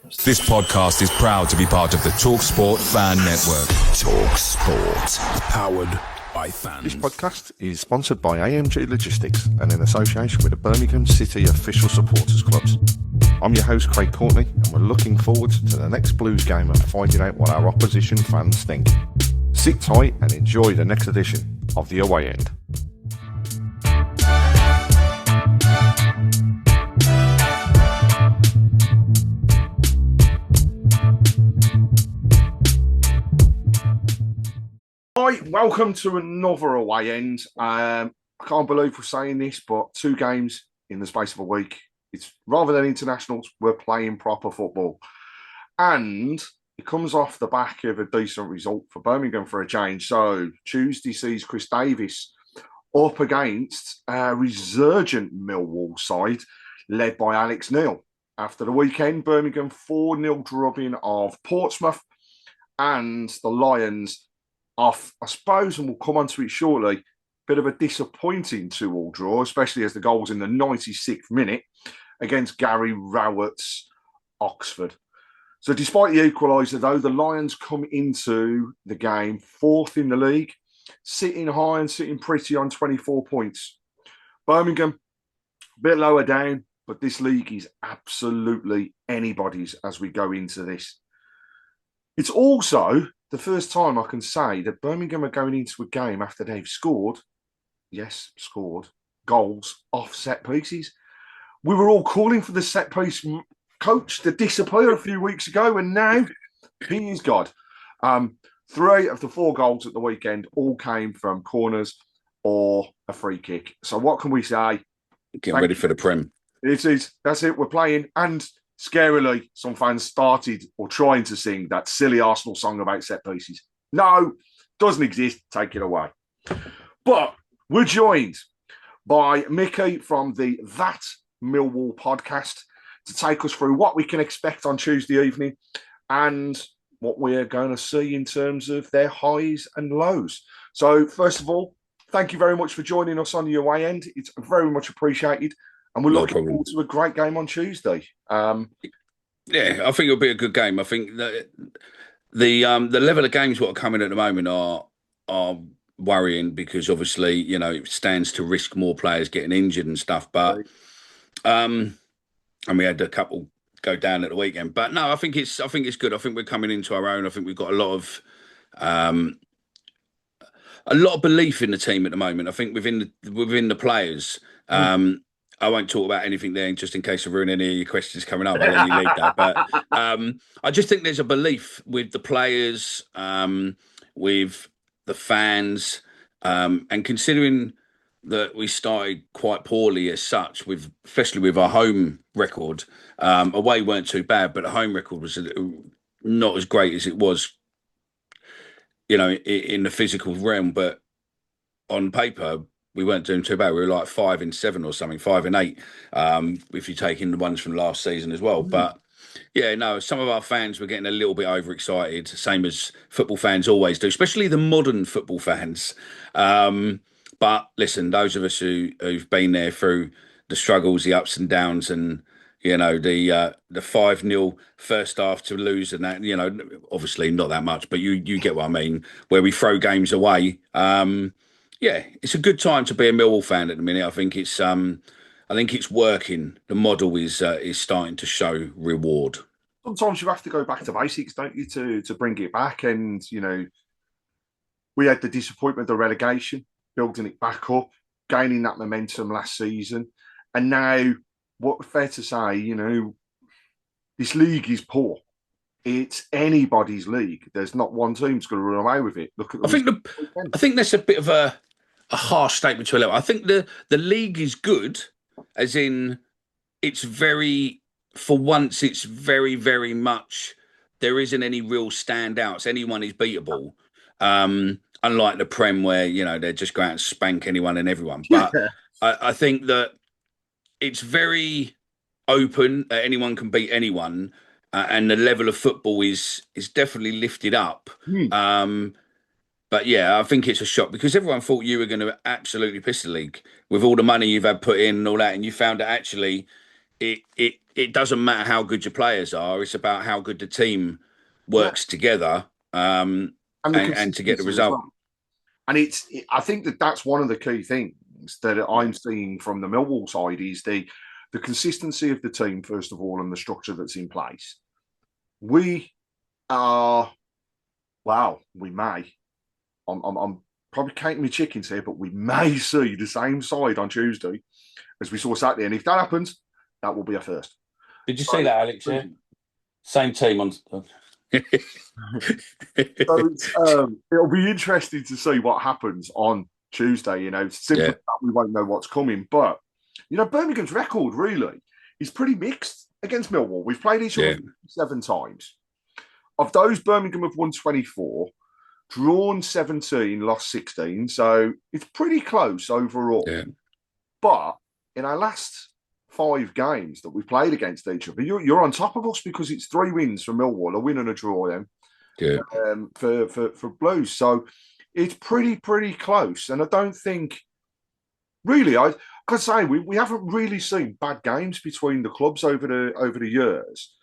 This podcast is proud to be part of the TalkSport Fan Network. TalkSport. Powered by fans. This podcast is sponsored by AMG Logistics and in association with the Birmingham City Official Supporters Clubs. I'm your host, Craig Courtney, and we're looking forward to the next Blues game and finding out what our opposition fans think. Sit tight and enjoy the next edition of The Away End. Right, welcome to another Away End. I can't believe we're saying this, but 2 games in the space of a week. It's rather than internationals, we're playing proper football. And it comes off the back of a decent result for Birmingham for a change. So Tuesday sees Chris Davis up against a resurgent Millwall side led by Alex Neil. After the weekend, Birmingham 4-0 drubbing of Portsmouth, and the Lions off, I suppose, and we'll come on to it shortly, bit of a disappointing 2-2 draw, especially as the goal was in the 96th minute against Gary Rowett's Oxford. So despite the equaliser, though, the Lions come into the game 4th in the league, sitting high and sitting pretty on 24 points. Birmingham, a bit lower down, but this league is absolutely anybody's as we go into this. It's also the first time I can say that Birmingham are going into a game after they've scored goals off set pieces. We were all calling for the set piece coach to disappear a few weeks ago, and now he is God. 3 of the 4 goals at the weekend all came from corners or a free kick. So what can we say? Getting ready for the Prem. It is. That's it. We're playing. And scarily, some fans started or trying to sing that silly Arsenal song about set pieces. No, doesn't exist. Take it away. But we're joined by Mickey from the That Millwall podcast to take us through what we can expect on Tuesday evening and what we're going to see in terms of their highs and lows. So, first of all, thank you very much for joining us on the Away End. It's very much appreciated. And we're looking forward to a great game on Tuesday. Yeah, I think it'll be a good game. I think that the level of games what are coming at the moment are worrying because obviously, you know, it stands to risk more players getting injured and stuff. But and we had a couple go down at the weekend. But no, I think it's good. I think we're coming into our own. I think we've got a lot of belief in the team at the moment. I think within the players. I won't talk about anything there just in case I ruin any of your questions coming up. I'll let you lead that. But I just think there's a belief with the players, with the fans, and considering that we started quite poorly as such, especially with our home record. Away weren't too bad, but the home record was not as great as it was, you know, in the physical realm. But on paper, we weren't doing too bad. We were like 5-7 or something, 5-8, if you take in the ones from last season as well. But yeah, no, some of our fans were getting a little bit overexcited, same as football fans always do, especially the modern football fans. But listen, those of us who've been there through the struggles, the ups and downs, and you know the 5-0 first half to lose, and that, you know, obviously not that much, but you get what I mean, where we throw games away. Yeah, it's a good time to be a Millwall fan at the minute. I think it's working. The model is starting to show reward. Sometimes you have to go back to basics, don't you, to bring it back? And you know, we had the disappointment of relegation, building it back up, gaining that momentum last season, and now, what fair to say, you know, this league is poor. It's anybody's league. There's not one team's going to run away with it. Look at. I think that's a bit of a harsh statement to a level. I think the league is good, as in it's very, for once, it's very, very much, there isn't any real standouts. Anyone is beatable. Unlike the Prem where, you know, they just go out and spank anyone and everyone. But I think that it's very open. Anyone can beat anyone. And the level of football is definitely lifted up. But yeah, I think it's a shock because everyone thought you were going to absolutely piss the league with all the money you've had put in and all that. And you found that actually it doesn't matter how good your players are. It's about how good the team works together, and the and to get the consistency as result. well. And I think that's one of the key things that I'm seeing from the Millwall side is the consistency of the team, first of all, and the structure that's in place. We are, wow, we may. I'm probably counting my chickens here, but we may see the same side on Tuesday as we saw Saturday. And if that happens, that will be a first. Did you see that, Alex? Yeah. Same team on. So it'll be interesting to see what happens on Tuesday. Simply that we won't know what's coming. But Birmingham's record really is pretty mixed against Millwall. We've played each other 7 times. Of those, Birmingham have won 24, drawn 17, lost 16. So it's pretty close overall. Yeah. But in our last 5 games that we've played against each other, you're on top of us because it's 3 wins for Millwall, a win and a draw then. Yeah. For Blues. So it's pretty close. And I don't think really, I could say we haven't really seen bad games between the clubs over the years.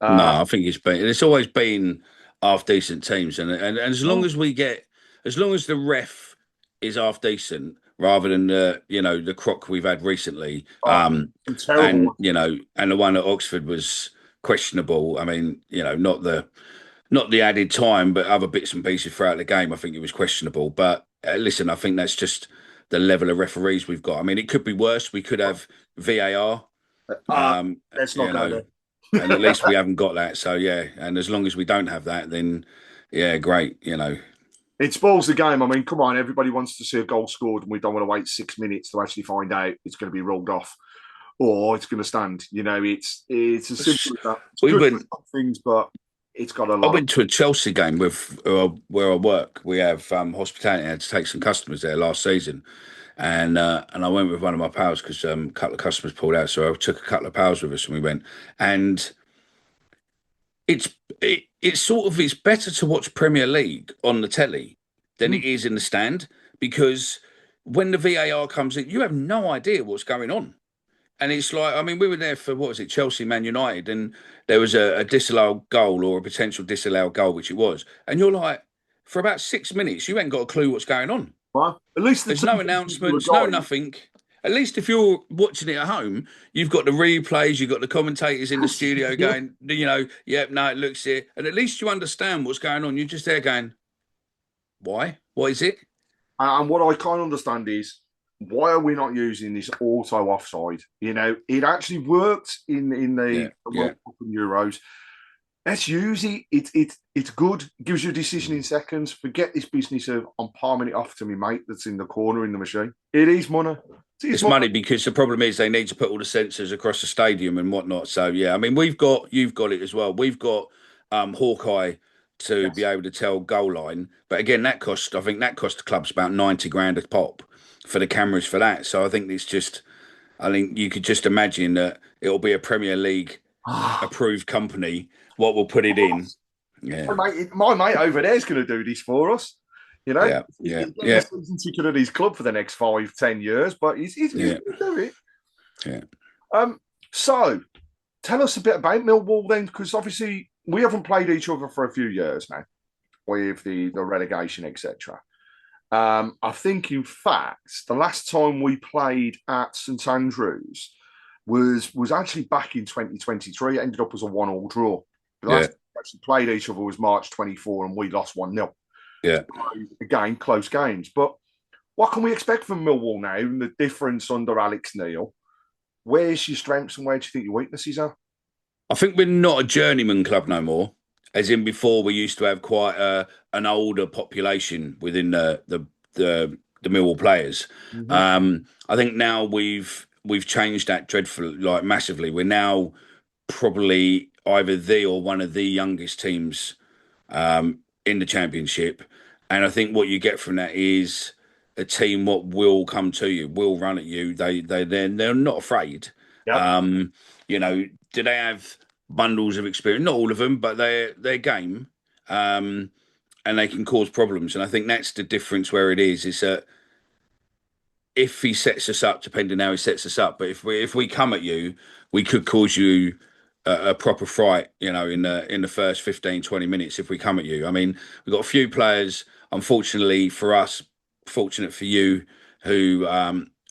No, I think it's always been half decent teams, and as long as the ref is half decent rather than the crock we've had recently, and the one at Oxford was questionable. I mean, not the added time, but other bits and pieces throughout the game. I think it was questionable. But listen, I think that's just the level of referees we've got. I mean, it could be worse. We could have VAR. Let's not go there. And at least we haven't got that. So, yeah. And as long as we don't have that, then, yeah, great, It spoils the game. I mean, come on, everybody wants to see a goal scored and we don't want to wait 6 minutes to actually find out it's going to be rolled off or it's going to stand. It's as simple as that. It's good for some things, but it's got a lot. I went to a Chelsea game with where I work. We have hospitality. I had to take some customers there last season. And I went with one of my pals because a couple of customers pulled out. So I took a couple of pals with us and we went. And it's better to watch Premier League on the telly than it is in the stand, because when the VAR comes in, you have no idea what's going on. And it's like, I mean, we were there for, what was it, Chelsea, Man United, and there was a disallowed goal or a potential disallowed goal, which it was. And you're like, for about 6 minutes, you ain't got a clue what's going on. Well, at least there's no announcements, no nothing. At least if you're watching it at home, you've got the replays, you've got the commentators in the studio going, it looks here. And at least you understand what's going on. You're just there going, why? What is it? And what I can't understand is, why are we not using this auto offside? It actually worked in the World Cup and Euros. Let's use it. It's good. It gives you a decision in seconds. Forget this business of I'm palming it off to my mate that's in the corner in the machine. It is money. It's money because the problem is they need to put all the sensors across the stadium and whatnot. So yeah, I mean you've got it as well. We've got Hawkeye to be able to tell goal line, but again I think that cost the clubs about 90 grand a pop for the cameras for that. So I think you could just imagine that it'll be a Premier League approved company what will put it in. Yeah, my mate over there is going to do this for us. He's season ticket at his club for the next 5-10 years, but he's going to do it. Yeah. So tell us a bit about Millwall then, because obviously we haven't played each other for a few years now with the relegation, etc. I think, in fact, the last time we played at St Andrews was actually back in 2023. It ended up as a 1-1 draw. The last time we actually played each other was March 24, and we lost 1-0. Yeah. Again, close games. But what can we expect from Millwall now and the difference under Alex Neil? Where's your strengths and where do you think your weaknesses are? I think we're not a journeyman club no more. As in before, we used to have quite an older population within the Millwall players. Mm-hmm. I think now we've changed that massively. We're now probably either the or one of the youngest teams in the Championship, and I think what you get from that is a team what will come to you, will run at you. They're not afraid. Yep. Do they have bundles of experience? Not all of them, but they're game, and they can cause problems. And I think that's the difference where it is that if he sets us up, depending how he sets us up. But if we come at you, we could cause you a proper fright, in the first 15, 20 minutes if we come at you. I mean, we've got a few players, unfortunately for us, fortunate for you, who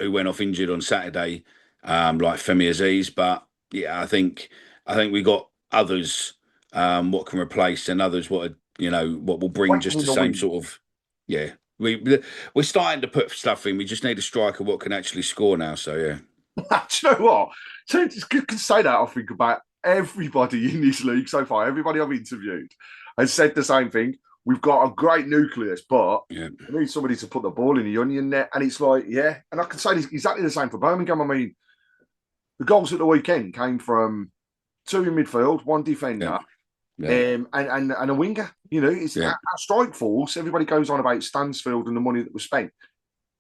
went off injured on Saturday, like Femi Aziz. But yeah, I think we got others what can replace, and others what will bring Waiting just in the the same wing. sort of, yeah. We're starting to put stuff in. We just need a striker what can actually score now. So yeah. Do you know what? So can say that I think about everybody in this league so far. Everybody I've interviewed has said the same thing. We've got a great nucleus, but Yeah. we need somebody to put the ball in the onion net. And it's like, yeah. And I can say this exactly the same for Birmingham. I mean, the goals at the weekend came from two in midfield, one defender, Yeah. and a winger. It's Yeah. our strike force. Everybody goes on about Stansfield and the money that was spent.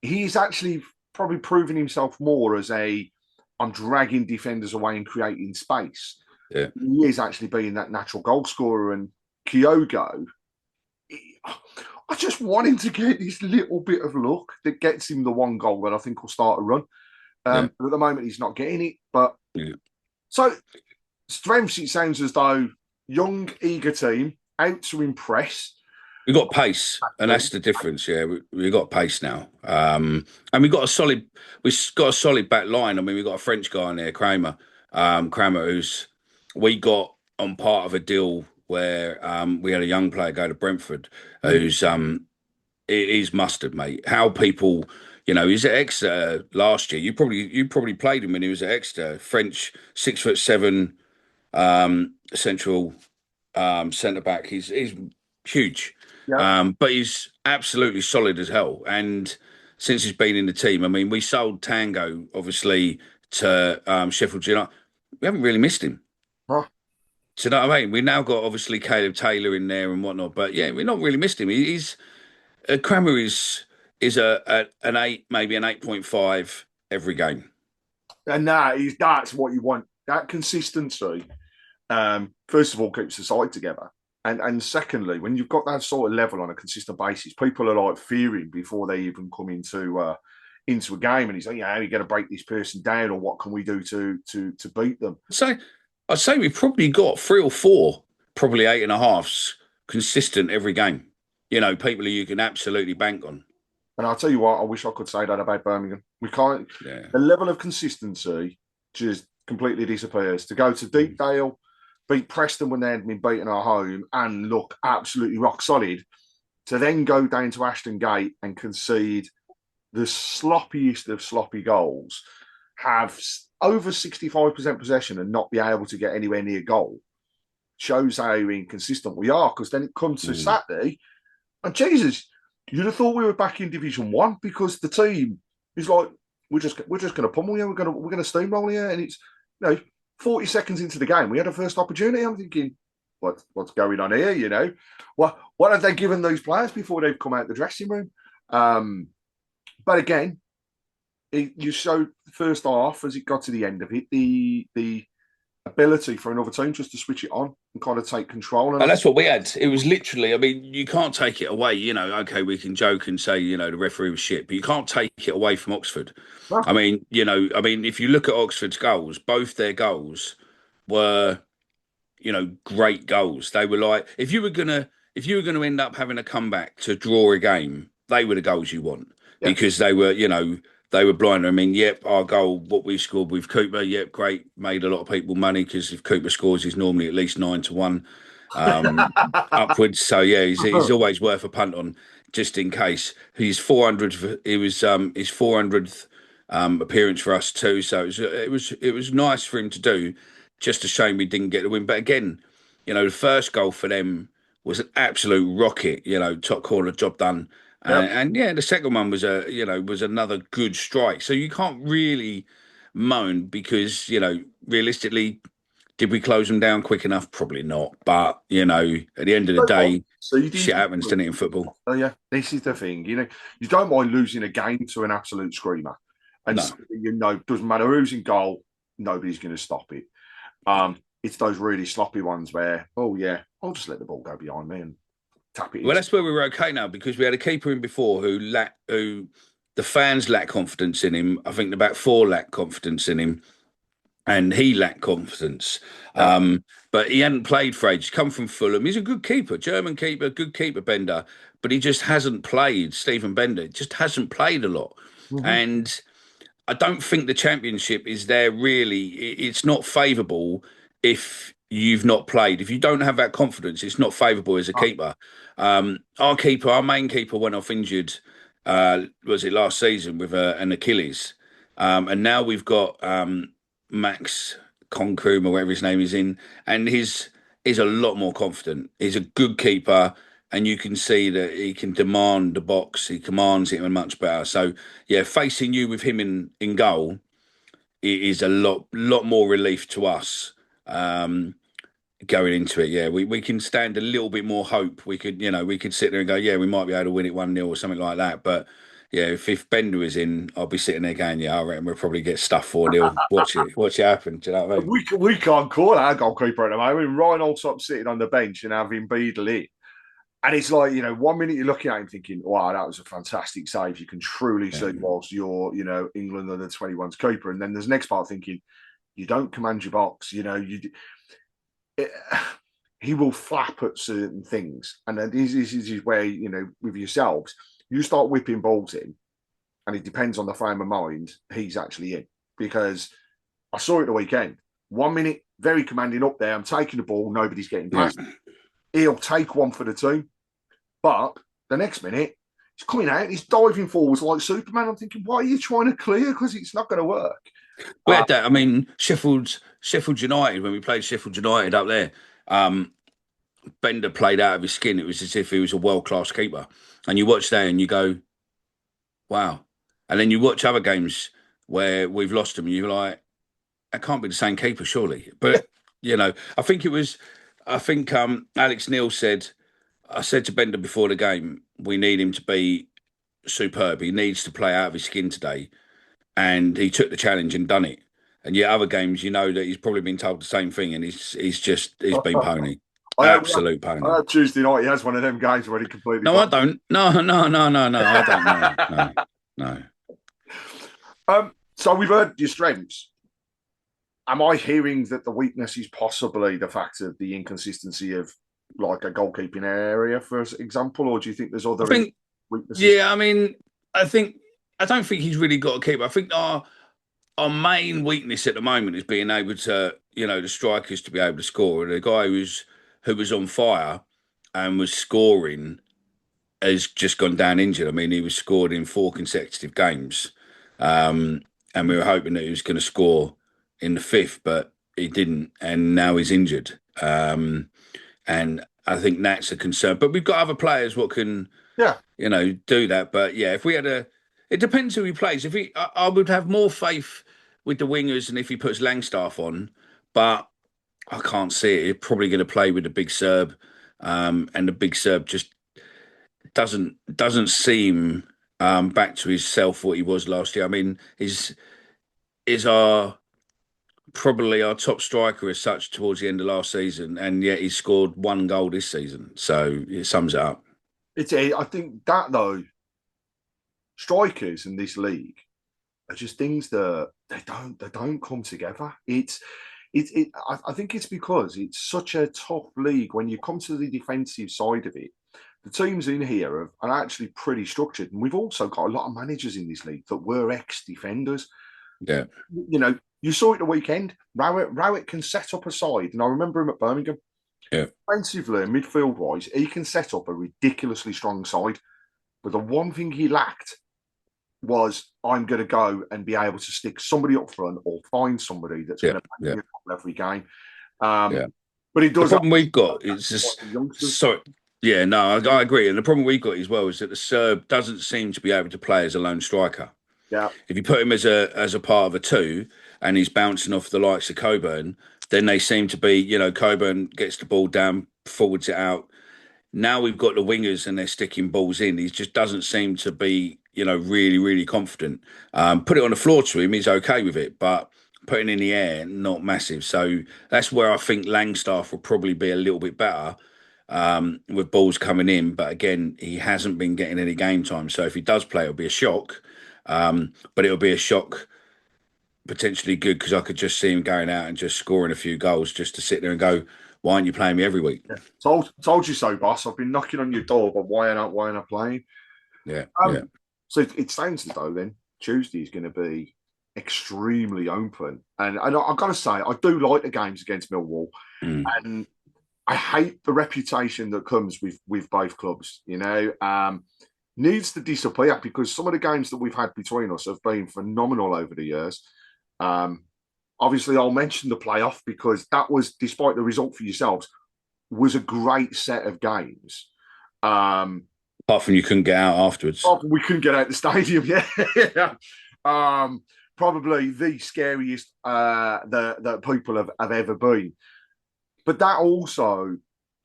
He's actually probably proven himself more as I'm dragging defenders away and creating space. Yeah. He is actually being that natural goal scorer. And Kyogo, I just want him to get this little bit of luck that gets him the one goal that I think will start a run. But at the moment, he's not getting it. But so strengths, it sounds as though young, eager team out to impress. We got pace, and that's the difference. Yeah, we got pace now, and we've got a solid back line. I mean, we've got a French guy in there, Kramer, who's we got on part of a deal where we had a young player go to Brentford, who's it is mustard, mate. How people, he's at Exeter last year. You probably played him when he was at Exeter. French, 6'7", central centre back. He's huge. Yeah. But he's absolutely solid as hell. And since he's been in the team, I mean, we sold Tango, obviously, to Sheffield United. We haven't really missed him. Huh. Do you know what I mean? We now got, obviously, Caleb Taylor in there and whatnot. But, yeah, we've not really missed him. He's Crammer is an 8, maybe an 8.5 every game. And that's what you want. That consistency, first of all, keeps the side together. And secondly, when you've got that sort of level on a consistent basis, people are like fearing before they even come into a game, and he's like, "Yeah, how are you going to break this person down, or what can we do to beat them?" So I'd say we've probably got 3 or 4, probably 8.5s consistent every game. People who you can absolutely bank on. And I'll tell you what, I wish I could say that about Birmingham. We can't. Yeah. The level of consistency just completely disappears. To go to Deepdale, beat Preston when they had been beaten at home and look absolutely rock solid, to then go down to Ashton Gate and concede the sloppiest of sloppy goals, have over 65% possession and not be able to get anywhere near goal, shows how inconsistent we are. Because then it comes to Saturday, and Jesus, you'd have thought we were back in Division 1, because the team is like, we're just going to pummel you, we're going to steamroll you, and it's 40 seconds into the game, we had a first opportunity. I'm thinking, what's going on here? What have they given those players before they've come out the dressing room? But again, you showed the first half, as it got to the end of it, the ability for another team just to switch it on and kind of take control. And that's what we had. It was literally, I mean, you can't take it away. Okay, we can joke and say, the referee was shit, but you can't take it away from Oxford. No. I mean, if you look at Oxford's goals, both their goals were, great goals. They were like, if you were gonna end up having a comeback to draw a game, they were the goals you want, because they were, they were blind. I mean, our goal, what we scored with Cooper, great, made a lot of people money, because if Cooper scores, he's normally at least 9-1 upwards. So he's always worth a punt on, just in case. His 400th, it was his 400th appearance for us too. So it was nice for him to do. Just a shame we didn't get the win. But again, the first goal for them was an absolute rocket. Top corner, job done. And the second one was was another good strike. So you can't really moan, because realistically, did we close them down quick enough? Probably not. But at the end of the day, shit happens, doesn't it, in football? Oh yeah, this is the thing. You don't mind losing a game to an absolute screamer, and doesn't matter who's in goal, nobody's going to stop it. It's those really sloppy ones where, I'll just let the ball go behind me and tap it. Well, that's where we were okay now, because we had a keeper in before who the fans lack confidence in him. I think the back four lack confidence in him, and he lacked confidence. But he hadn't played for ages. Come from Fulham. He's a good keeper, German keeper, good keeper, Bender. But he just hasn't played. Stephen Bender just hasn't played a lot, and I don't think the Championship is there really. It's not favourable if you've not played. If you don't have that confidence, it's not favourable as a keeper. Our main keeper, went off injured. Was it last season with an Achilles? And now we've got Max Concrum or whatever his name is in, and he's a lot more confident. He's a good keeper, and you can see that he can demand the box. He commands it much better. So yeah, facing you with him in goal, it is a lot more relief to us. Going into it, yeah, we can stand a little bit more hope. We could sit there and go, yeah, we might be able to win it 1-0 or something like that. But yeah, if Bender was in, I'll be sitting there going, yeah, I reckon we'll probably get stuffed 4-0. Watch it happen. Do you know what I mean? We can't call our goalkeeper at the moment. Ryan Allsop sitting on the bench and having Beadle in. And it's like, 1 minute you're looking at him thinking, wow, that was a fantastic save. You can truly see whilst you're, England under 21's keeper. And then there's the next part thinking, you don't command your box, he will flap at certain things. And then this is where, with yourselves, you start whipping balls in, and it depends on the frame of mind he's actually in. Because I saw it the weekend. 1 minute, very commanding up there. I'm taking the ball, nobody's getting past me. He'll take one for the team. But the next minute, he's coming out, he's diving forwards like Superman. I'm thinking, why are you trying to clear? Because it's not going to work. We had that. I mean, Sheffield United, when we played Sheffield United up there, Bender played out of his skin. It was as if he was a world-class keeper. And you watch that and you go, wow. And then you watch other games where we've lost him and you're like, that can't be the same keeper, surely. But, I think Alex Neil said, I said to Bender before the game, we need him to be superb. He needs to play out of his skin today. And he took the challenge and done it. And yet other games, that he's probably been told the same thing, and he's been pony. Absolute pony. I Tuesday night, he has one of them games where he completely... No, I don't. No, I don't. No. So we've heard your strengths. Am I hearing that the weakness is possibly the fact of the inconsistency of like a goalkeeping area, for example, or do you think there's other weaknesses? Yeah, I mean, I don't think he's really got a keeper. I think our main weakness at the moment is being able to, the strikers to be able to score. The guy who was on fire and was scoring has just gone down injured. I mean, he was scored in 4 consecutive games, and we were hoping that he was going to score in the 5th, but he didn't, and now he's injured. And I think that's a concern. But we've got other players what can, do that. But yeah, if we had it depends who he plays. I would have more faith with the wingers than if he puts Langstaff on, but I can't see it. He's probably going to play with the big Serb, and the big Serb just doesn't seem back to his self what he was last year. I mean, is probably our top striker as such towards the end of last season, and yet he scored 1 goal this season. So it sums it up. I think that though, strikers in this league are just things that they don't come together. I think it's because it's such a tough league. When you come to the defensive side of it, the teams in here are actually pretty structured, and we've also got a lot of managers in this league that were ex-defenders. Yeah, you saw it the weekend. Rowett can set up a side, and I remember him at Birmingham. Yeah, defensively and midfield-wise, he can set up a ridiculously strong side. But the one thing he lacked was, I'm going to go and be able to stick somebody up front or find somebody that's going to play every game. But it does. The problem we've got is just sorry. Yeah, no, I agree. And the problem we've got as well is that the Serb doesn't seem to be able to play as a lone striker. Yeah. If you put him as a part of a 2 and he's bouncing off the likes of Coburn, then they seem to be, Coburn gets the ball down, forwards it out. Now we've got the wingers and they're sticking balls in. He just doesn't seem to be, really, really confident. Put it on the floor to him, he's okay with it, but putting in the air, not massive. So that's where I think Langstaff will probably be a little bit better with balls coming in. But again, he hasn't been getting any game time. So if he does play, it'll be a shock. But it'll be a shock, potentially good, because I could just see him going out and just scoring a few goals just to sit there and go, why aren't you playing me every week? Yeah. Told you so, boss. I've been knocking on your door, but why aren't I playing? Yeah, So it sounds as though then Tuesday is going to be extremely open, and I've got to say I do like the games against Millwall, and I hate the reputation that comes with both clubs. Needs to disappear because some of the games that we've had between us have been phenomenal over the years. Obviously, I'll mention the playoff because that was, despite the result for yourselves, was a great set of games. Apart from you couldn't get out afterwards. We couldn't get out the stadium, yeah. Probably the scariest that people have ever been. But that also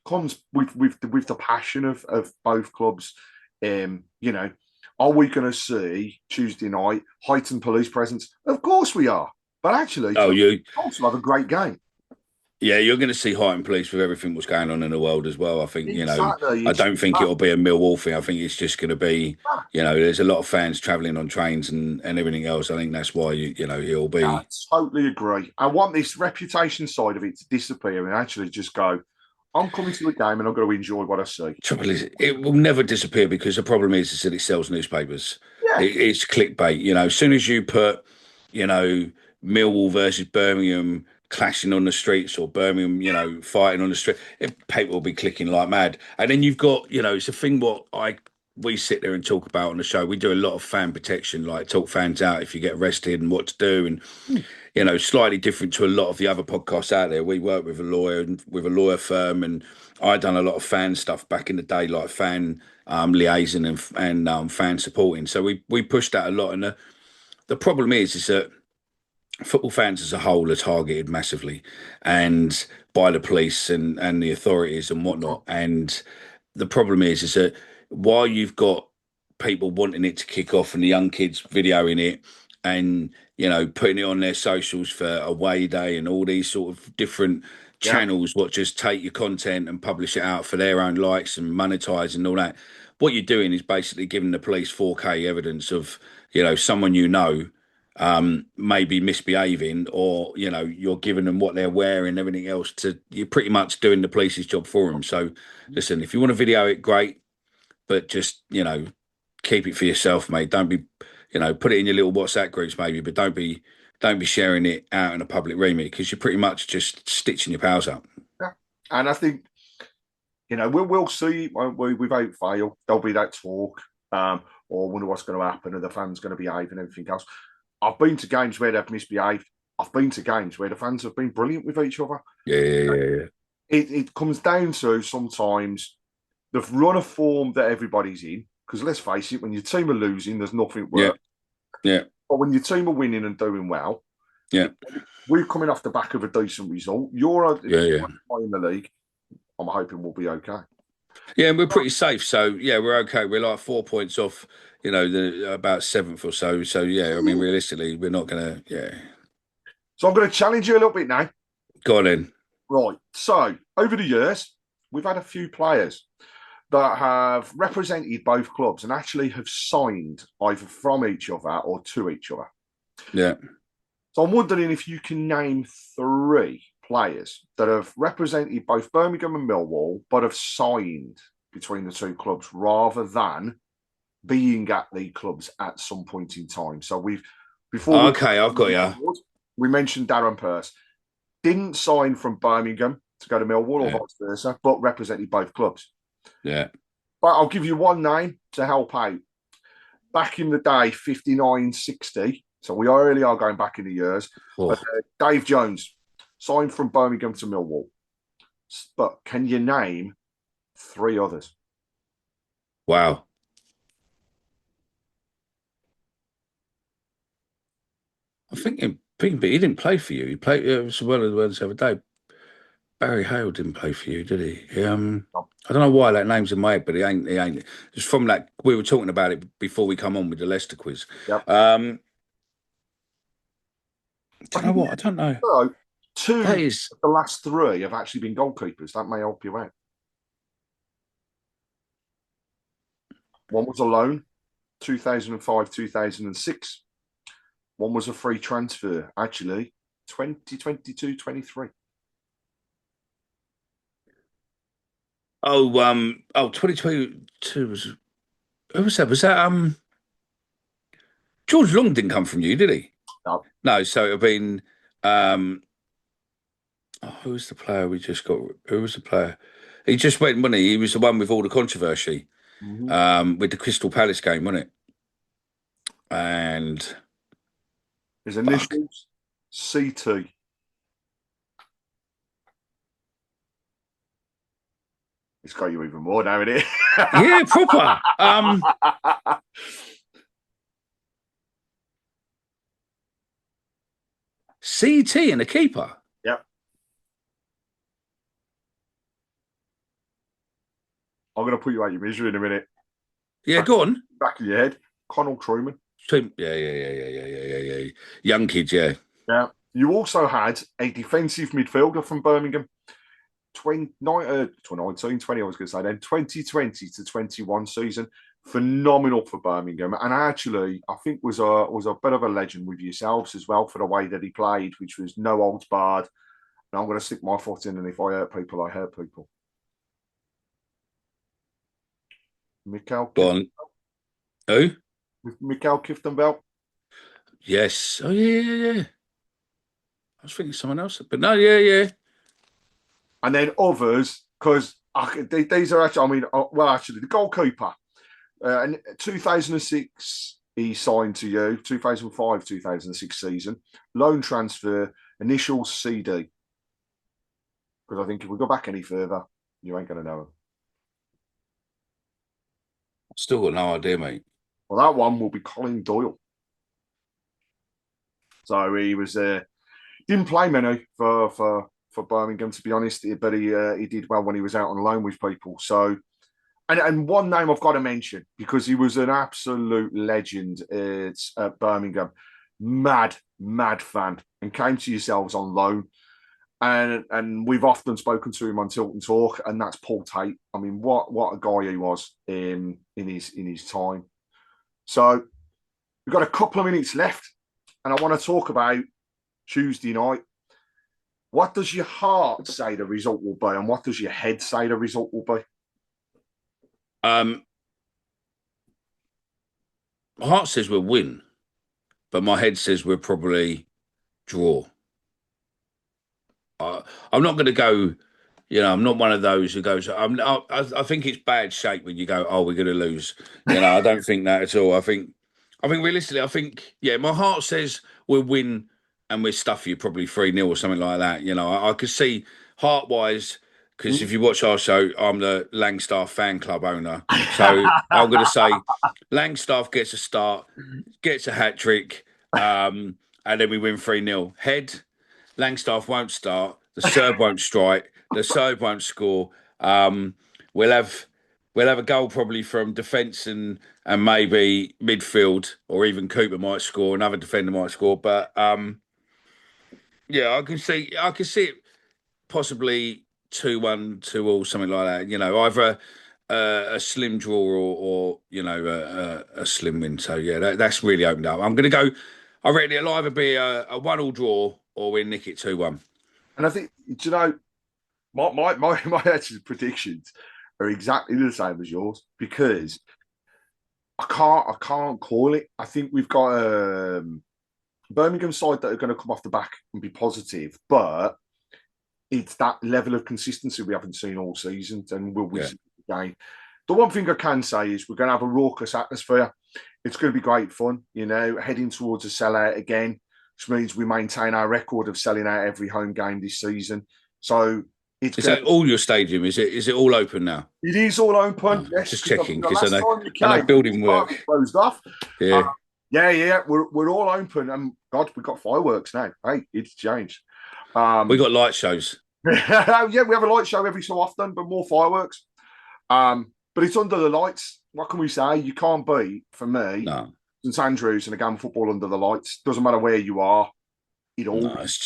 comes with the passion of both clubs. Are we going to see Tuesday night heightened police presence? Of course we are. But actually, you also have a great game. Yeah, you're going to see heightened police with everything that's going on in the world as well. I think, exactly. I don't think it'll be a Millwall thing. I think it's just going to be, there's a lot of fans travelling on trains and everything else. I think that's why, it'll be. I totally agree. I want this reputation side of it to disappear and actually just go, I'm coming to the game and I'm going to enjoy what I see. Trouble is, it will never disappear because the problem is that it sells newspapers. Yeah. It's clickbait. As soon as you put, Millwall versus Birmingham clashing on the streets or Birmingham, fighting on the street, people will be clicking like mad. And then you've got, it's a thing we sit there and talk about on the show. We do a lot of fan protection, like talk fans out if you get arrested and what to do. And, slightly different to a lot of the other podcasts out there. We work with a lawyer and with a lawyer firm, and I done a lot of fan stuff back in the day, like fan liaison and fan supporting. So we pushed that a lot. And the problem is that football fans as a whole are targeted massively and by the police and the authorities and whatnot. And the problem is that while you've got people wanting it to kick off and the young kids videoing it and, putting it on their socials for away day and all these sort of different channels, what just take your content and publish it out for their own likes and monetize and all that. What you're doing is basically giving the police 4K evidence of, someone maybe misbehaving, or you're giving them what they're wearing and everything else. You're pretty much doing the police's job for them. So listen, if you want to video it, great, but just keep it for yourself, mate. Don't be put it in your little WhatsApp groups maybe, but don't be sharing it out in a public remit because you're pretty much just stitching your pals up. Yeah. And I think we'll see, won't we? Without fail, there'll be that talk or wonder what's going to happen, and the fans going to behave and everything else. I've been to games where they've misbehaved. I've been to games where the fans have been brilliant with each other. Yeah. It comes down to sometimes the run of form that everybody's in. Because let's face it, when your team are losing, there's nothing worse. Yeah. But when your team are winning and doing well, we're coming off the back of a decent result. You're in the league. I'm hoping we'll be okay. Yeah, and we're pretty safe. So we're okay. We're like 4 points off. About 7th or so. So, I mean, realistically, we're not going to, So I'm going to challenge you a little bit now. Go on in. Right. So, over the years, we've had a few players that have represented both clubs and actually have signed either from each other or to each other. Yeah. So I'm wondering if you can name 3 players that have represented both Birmingham and Millwall, but have signed between the two clubs rather than being at the clubs at some point in time. So I've got you. We mentioned Darren Purse. Didn't sign from Birmingham to go to Millwall or vice versa, but represented both clubs. Yeah. But I'll give you one name to help out. Back in the day, 59, 60. So we really are going back in the years. Dave Jones signed from Birmingham to Millwall. But can you name 3 others? Wow. But he didn't play for you. He played as well as the other day. Barry Hale didn't play for you, did he? I don't know why that name's in my head, but he ain't. It's from that we were talking about it before we come on with the Leicester quiz. Yep. Do you know what? I don't know. So, 2 of the last 3 have actually been goalkeepers. That may help you out. One was a loan. 2005, 2006. One was a free transfer, actually, 2022-23. Oh, 2022 was, who was that? Was that, George Long didn't come from you, did he? No. No, so it'd have been, who was the player we just got? Who was the player? He just went, wasn't he? He was the one with all the controversy, with the Crystal Palace game, wasn't it? And his initials, CT. It's got you even more now, isn't it? Yeah, proper. CT and a keeper. Yep. I'm going to put you out your misery in a minute. Yeah, go on. Back of your head. Connell Truman. Yeah. Young kids, yeah. Yeah. You also had a defensive midfielder from Birmingham. 2019-20, I was going to say then, 2020 to 21 season. Phenomenal for Birmingham. And actually, I think was a bit of a legend with yourselves as well for the way that he played, which was no holds barred. And I'm going to stick my foot in, and if I hurt people, I hurt people. Mikael Go on. Who? Mikael Kiftenbelt. Yes. Oh, yeah. I was thinking someone else. But no, yeah. And then others, because these are actually, actually, the goalkeeper. In 2006, he signed to you, 2005, 2006 season. Loan transfer, initial CD. Because I think if we go back any further, you ain't going to know him. Still got no idea, mate. Well, that one will be Colin Doyle. So he was didn't play many for Birmingham, to be honest, but he did well when he was out on loan with people. So, and one name I've got to mention because he was an absolute legend at Birmingham, mad fan, and came to yourselves on loan. And we've often spoken to him on Tilton Talk, and that's Paul Tate. I mean, what a guy he was in his time. So we've got a couple of minutes left, and I want to talk about Tuesday night. What does your heart say the result will be, and what does your head say the result will be? My heart says we'll win, but my head says we'll probably draw. I'm not going to go, I'm not one of those who goes, I think it's bad shape when you go, oh, we're going to lose. I don't think that at all. I think realistically, my heart says we'll win and we'll stuff you probably 3-0 or something like that. I could see heart-wise, because if you watch our show, I'm the Langstaff fan club owner. So I'm going to say Langstaff gets a start, gets a hat-trick, and then we win 3-0. Head, Langstaff won't start, the Serb won't strike, the Serb won't score. We'll have a goal probably from defence and maybe midfield, or even Cooper might score, another defender might score. But I can see it possibly 2-1, 2-2, something like that. Either a slim draw or a slim win. So that's really opened up. I'm going to go. I reckon it'll either be a 1-1 draw or we nick it 2-1. And I think my actual predictions are exactly the same as yours because I can't call it. I think we've got a Birmingham side that are going to come off the back and be positive, but it's that level of consistency we haven't seen all season, and we'll see the game. The one thing I can say is we're going to have a raucous atmosphere. It's going to be great fun, heading towards a sellout again, which means we maintain our record of selling out every home game this season. So is that all your stadium? Is it all open now? It is all open. Oh, yes, just checking because I know building work closed off. Yeah, we're all open, and God, we've got fireworks now. Hey, it's changed. We got light shows. We have a light show every so often, but more fireworks. But it's under the lights. What can we say? You can't beat, for me, St Andrews and a game of football under the lights. Doesn't matter where you are. It's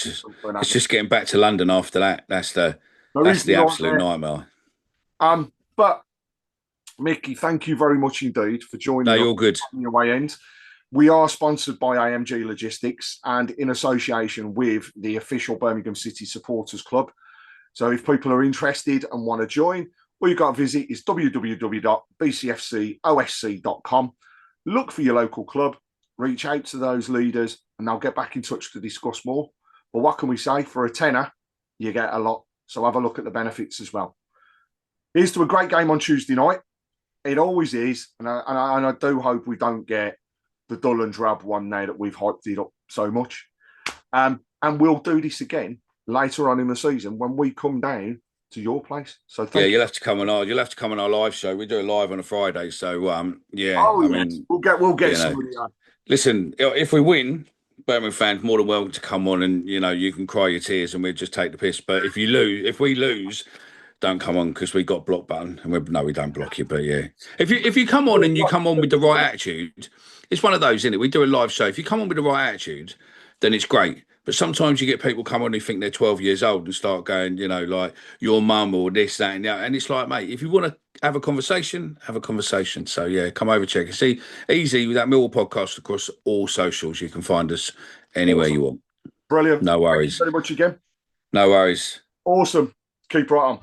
just getting back to London after that. That's the absolute nightmare. But Mickey, thank you very much indeed for joining No, us you're good. on the away end. We are sponsored by AMG Logistics and in association with the official Birmingham City Supporters Club. So if people are interested and want to join, all you've got to visit is www.bcfcosc.com. Look for your local club, reach out to those leaders, and they'll get back in touch to discuss more. But what can we say? For a tenner, you get a lot. So have a look at the benefits as well. Here's to a great game on Tuesday night. It always is. And I do hope we don't get the dull and drab one now that we've hyped it up so much. And we'll do this again later on in the season when we come down to your place. So you'll have to come on our live show. We do it live on a Friday. So I mean, we'll get somebody on. Listen, if we win, Birmingham fans more than welcome to come on, and you can cry your tears and we'll just take the piss. But if we lose, don't come on because we got block button, and we don't block you. But yeah, if you come on and you come on with the right attitude, it's one of those, isn't it? We do a live show. If you come on with the right attitude, then it's great. But sometimes you get people come on who think they're 12 years old and start going, like your mum or this, that, and that. And it's like, mate, if you want to have a conversation, have a conversation. So yeah, come over, check it. See, easy with that Millwall podcast across all socials. You can find us anywhere you want. Brilliant. No worries. Thank you very much again. No worries. Awesome. Keep right on.